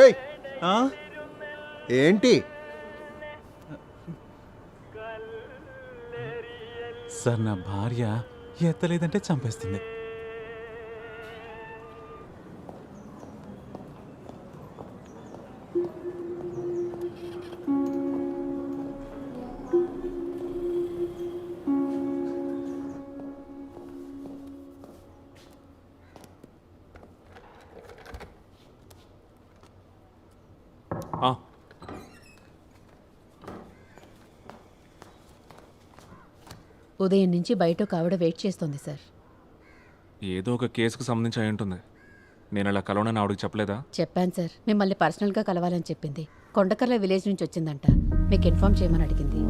ఏయ్ ఆ? ఏంటి? సార్ నా భార్య ఎత్తలేదంటే చంపేస్తుంది. ఆ, ఉదయం నుంచి బయట ఒక ఆవిడ వెయిట్ చేస్తోంది సార్. ఏదో ఒక కేసుకు సంబంధించి అయి ఉంటుంది. నేను అలా కలవనని ఆవిడకి చెప్పలేదా? చెప్పాను సార్, మిమ్మల్ని పర్సనల్గా కలవాలని చెప్పింది. కొండకర్ల విలేజ్ నుంచి వచ్చిందంట, మీకు ఇన్ఫార్మ్ చేయమని అడిగింది.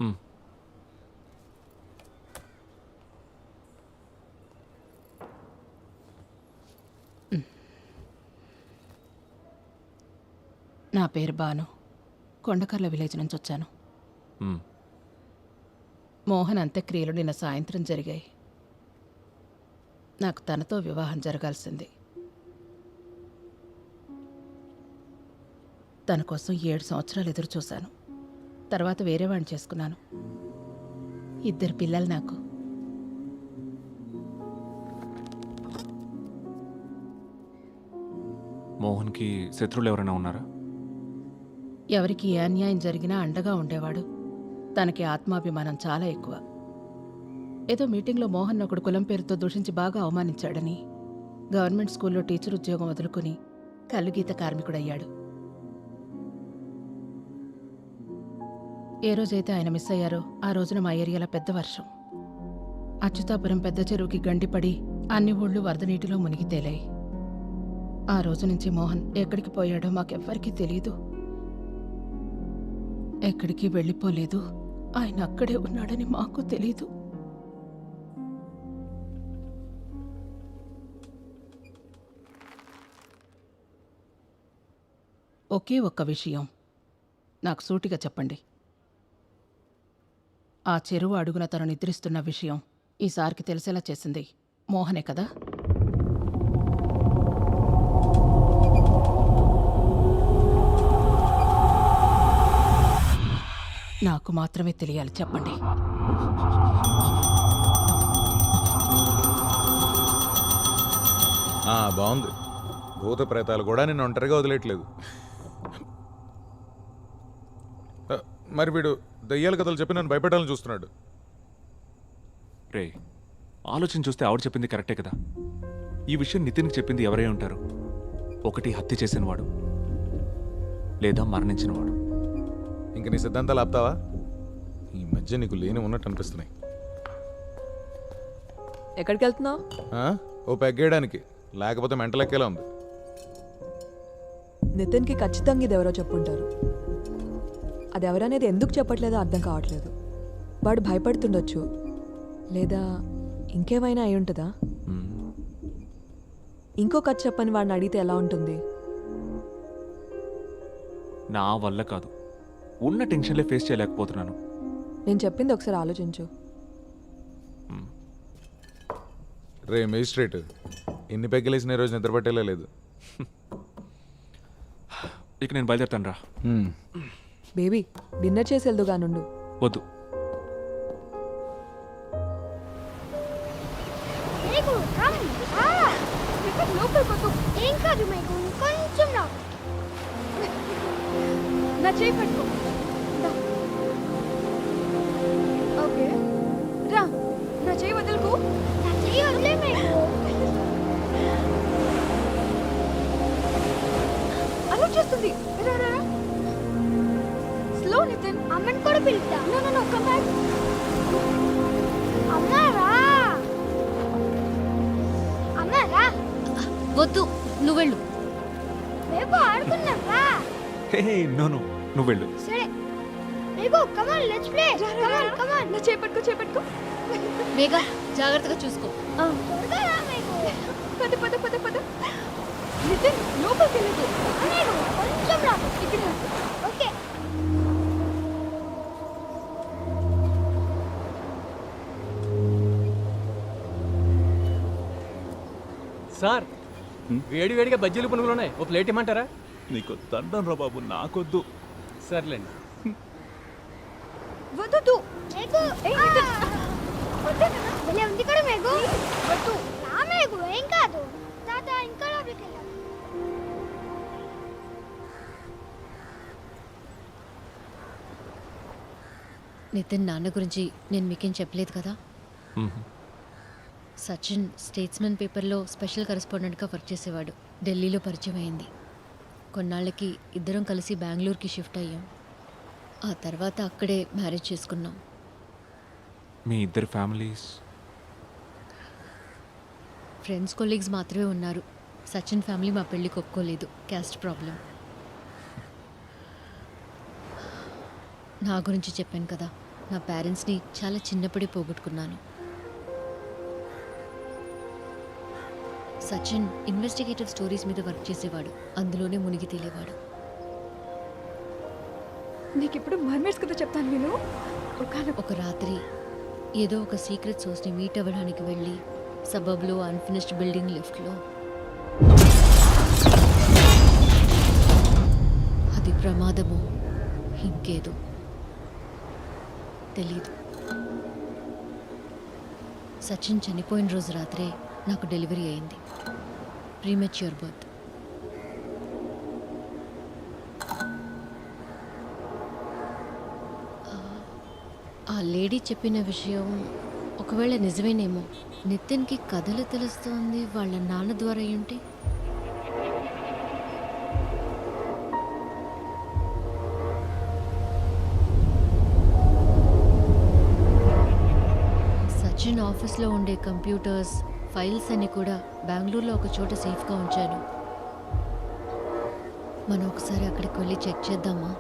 ఉమ్. నా పేరు బాను, కొండకర్ల విలేజ్ నుంచి వచ్చాను. ఉమ్. మోహన్ అంత్యక్రియలు నిన్న సాయంత్రం జరిగాయి. నాకు తనతో వివాహం జరగాల్సింది. తన కోసం 7 సంవత్సరాలు ఎదురు చూశాను. తర్వాత వేరే వాడిని చేసుకున్నాను. 2 పిల్లలు నాకు. మోహన్కి శత్రువులు ఎవరైనా ఉన్నారా? ఎవరికి ఏ అన్యాయం జరిగినా అండగా ఉండేవాడు. తనకి ఆత్మాభిమానం చాలా ఎక్కువ. ఏదో మీటింగ్లో మోహన్ ఒకడు కులం పేరుతో దూషించి బాగా అవమానించాడని గవర్నమెంట్ స్కూల్లో టీచర్ ఉద్యోగం వదులుకుని కల్లుగీత కార్మికుడయ్యాడు. ఏ రోజైతే ఆయన మిస్ అయ్యారో ఆ రోజున మా ఏరియాలో పెద్ద వర్షం. అచ్యుతాపురం పెద్ద చెరువుకి గండిపడి అన్ని ఊళ్ళు వరద నీటిలో మునిగి తేలాయి. ఆ రోజు నుంచి మోహన్ ఎక్కడికి పోయాడో మాకెవ్వరికీ తెలీదు. ఎక్కడికి వెళ్ళిపోలేదు. ఆయన అక్కడే ఉన్నాడని మాకు తెలీదు. ఒకే ఒక్క విషయం నాకు సూటిగా చెప్పండి. ఆ చెరువు అడుగున తను నిద్రిస్తున్న విషయం ఈసారికి తెలిసేలా చేసింది మోహనే కదా? నాకు మాత్రమే తెలియాలి, చెప్పండి. బాగుంది. భూత ప్రేతాలు కూడా నిన్ను ఒంటరిగా వదిలేట్లేదు. మరి వీడు దయ్యాల కథలు చెప్పి నన్ను భయపెట్టాలని చూస్తున్నాడు. రే, ఆలోచన చూస్తే ఆవిడ చెప్పింది కరెక్టే కదా. ఈ విషయం నితిన్కి చెప్పింది ఎవరై ఉంటారు? ఒకటి హత్య చేసినవాడు, లేదా మరణించినవాడు. ఇంక నీ సిద్ధాంతాలు ఆపుతావా? ఈ మధ్య నీకు లేని ఉన్నట్టు అనిపిస్తున్నాయి. ఎక్కడికి వెళ్తున్నావు? ఓ పెగ్గేయడానికి, లేకపోతే మెంటలెక్కేలా ఉంది. నితిన్కి ఖచ్చితంగా ఇది ఎవరో చెప్పుంటారు. అది ఎవరనేది ఎందుకు చెప్పట్లేదో అర్థం కావట్లేదు. వాడు భయపడుతుండొచ్చు, లేదా ఇంకేమైనా అయి ఉంటుందా? ఇంకో కథ చెప్పని వాడిని అడిగితే ఎలా ఉంటుంది? నా వల్ల కాదు, ఉన్న టెన్షన్లే ఫేస్ చేయలేకపోతున్నాను. నేను చెప్పింది ఒకసారి ఆలోచించు. రే మేజిస్ట్రేట్, ఎన్ని పెగ్గలేసిన రోజు నిద్రపట్టేలా లేదు. ఇక నేను బయలుదేరుతాను రా. బేబీ, డిన్నర్ చేసి వెళ్దుగా నుండు. వద్దు. ఏం కాదు మీకు కొంచెం రా. నా చేయి పట్టుకో. ఓకే రా, నా చేయి వదులుకో. నా చేయి వదిలే మీకు. అలా చేస్తుంది. రా రా రా. స్లో నితిన్. అమ్మని కూడా పిలుస్తా. No no no, come back. అమ్మా రా. అమ్మా రా. వద్దు, నువ్వు వెళ్ళు. రేపు ఆడుకుందాం రా. హే నో నో, నువ్వు వెళ్ళు. సరే రేపు come on let's play. Come on come on. నా చేపట్టుకో, చేపట్టుకో. మేఘా, జాగ్రత్తగా చూసుకో. త్వరగా రా మీకు. పద పద పద పద. నితిన్, లోపలికి వెళ్ళదు. నేను కొంచెం దూరం రా ఇక్కడ ఓకే సార్ వేడి వేడిగా బజ్జీలు పునుగులు ఉన్నాయి ఓ ప్లేట్ ఇమ్మంటారా నీకు దండం రా బాబు, నాకొద్దు. సర్లేండి వద్దు మేఘు భలే ఉంది కదా మేఘు వద్దు నా మేఘు ఏం కాదు తాత ఇంకా లోపలికి వెళ్ళాలి నితిన్ నాన్న గురించి నేను మీకేం చెప్పలేదు కదా. మ్మ్. సచిన్ స్టేట్స్మెన్ పేపర్లో స్పెషల్ కరెస్పాండెంట్గా వర్క్ చేసేవాడు. ఢిల్లీలో పరిచయం అయింది. కొన్నాళ్ళకి ఇద్దరం కలిసి బెంగళూరుకి షిఫ్ట్ అయ్యాం. ఆ తర్వాత అక్కడే మ్యారేజ్ చేసుకున్నాం. మీ ఇద్దరు ఫ్యామిలీస్? ఫ్రెండ్స్ కొలీగ్స్ మాత్రమే ఉన్నారు. సచిన్ ఫ్యామిలీ మా పెళ్ళికి ఒప్పుకోలేదు, క్యాస్ట్ ప్రాబ్లం. నా గురించి చెప్పాను కదా, నా పేరెంట్స్ని చాలా చిన్నప్పుడే పోగొట్టుకున్నాను. సచిన్ ఇన్వెస్టిగేటివ్ స్టోరీస్ మీద వర్క్ చేసేవాడు. అందులోనే మునిగి తేలేవాడు. నీకు ఇప్పుడు మర్మేడ్స్ కథ చెప్తాను నేను. ఒక రాత్రి ఏదో ఒక సీక్రెట్ సోర్స్ని మీట్ అవ్వడానికి వెళ్ళి సబబ్లో అన్ఫినిష్డ్ బిల్డింగ్ లిఫ్ట్లో అది ప్రమాదమో ఇంకేదో తెలీదు. సచిన్ చనిపోయిన రోజు రాత్రే నాకు డెలివరీ అయింది. Premature birth. ఆ లేడీ చెప్పిన విషయం ఒకవేళ నిజమేనేమో. నితిన్కి కథలు తెలుస్తోంది వాళ్ళ నాన్న ద్వారా ఏంటి? సచిన్ ఆఫీస్లో ఉండే కంప్యూటర్స్ ఫైల్స్ అన్ని కూడా బెంగళూరులో ఒక చోట సేఫ్గా ఉంచాను. మనం ఒకసారి అక్కడికి వెళ్ళి చెక్ చేద్దామా?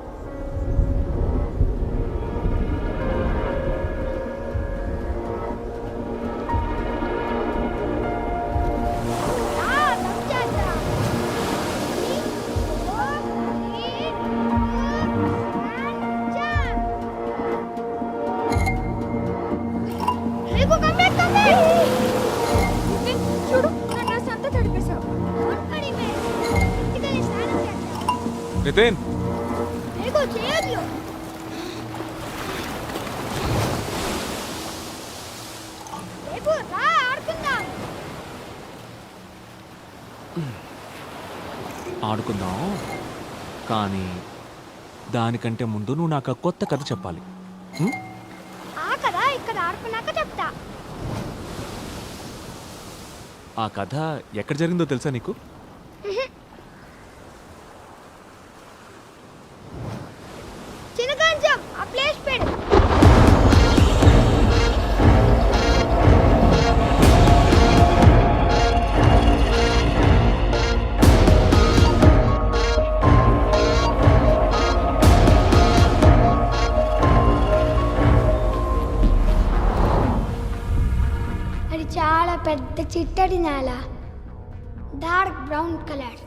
చూడు నా డ్రెస్ అంతా తడిపేశావు ఇంటికెళ్ళి స్నానం చేద్దాం నితిన్, మేఘు చేయొద్దు మేఘు రా ఆడుకుందాం ఆడుకుందాం. కానీ దానికంటే ముందు నువ్వు నాకు ఆ కొత్త కథ చెప్పాలి. మ్మ్? ఆ కదా ఇక్కడ ఆడుకున్నాక చెప్తా ఆ కథ ఎక్కడ జరిగిందో తెలుసా నీకు? చిన్నగంజం ఆ ప్లేస్ పెడు అది చాలా పెద్ద చిట్టడి నేల, డార్క్ బ్రౌన్ కలర్.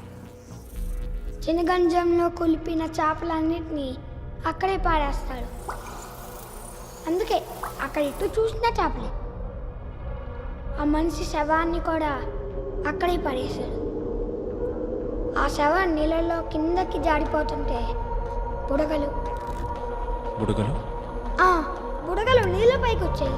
చిన్నగంజంలో కులిపిన చేపలన్నిటినీ అక్కడే పారేస్తాడు. అందుకే అక్కడ ఇటు చూసిన చేపలే. ఆ మనిషి శవాన్ని కూడా అక్కడే పడేశాడు. ఆ శవం నీళ్ళలో కిందకి జారిపోతుంటే బుడగలు బుడగలు? బుడగలు నీళ్ళ పైకి వచ్చాయి.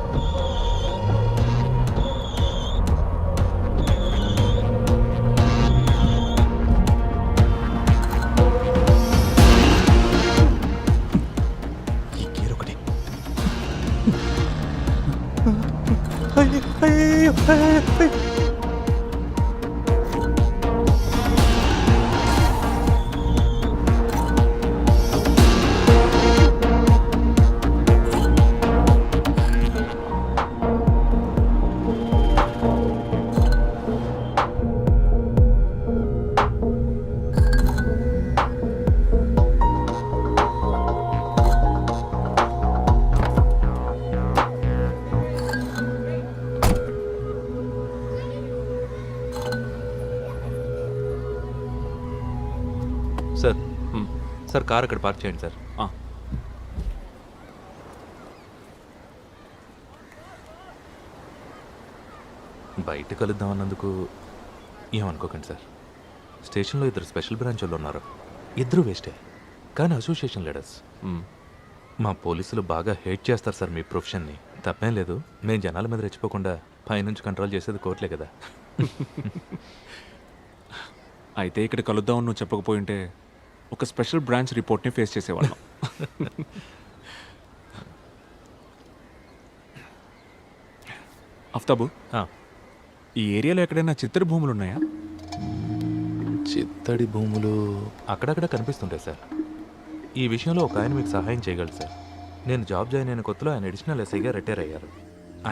సార్, మ్మ్. సార్ కార్ అక్కడ పార్క్ చేయండి సార్. ఆ, బయట కలుద్దాం అన్నందుకు ఏమనుకోకండి సార్. స్టేషన్లో 2 స్పెషల్ బ్రాంచ్ వాళ్ళు ఉన్నారు. 2 వేస్టే, కానీ అసోసియేషన్ లీడర్స్. మ్, మా పోలీసులు బాగా హేట్ చేస్తారు సార్ మీ ప్రొఫెషన్ని. తప్పేం లేదు, మేము జనాల మీద రెచ్చిపోకుండా పైనుంచి కంట్రోల్ చేసేది కోర్టులే కదా. అయితే ఇక్కడ కలుద్దామని నువ్వు చెప్పకపోయి ఉంటే ఒక స్పెషల్ బ్రాంచ్ రిపోర్ట్ని ఫేస్ చేసేవాళ్ళం. అఫ్తాబు, ఆ, ఈ ఏరియాలో ఎక్కడైనా చిత్తడి భూములు ఉన్నాయా? చిత్తడి భూములు అక్కడక్కడ కనిపిస్తుంటాయి సార్. ఈ విషయంలో ఒక ఆయన మీకు సహాయం చేయగలరు సార్. నేను జాబ్ జాయిన్ అయిన కొత్తలో ఆయన అడిషనల్ ఎస్ఐగా రిటైర్ అయ్యారు.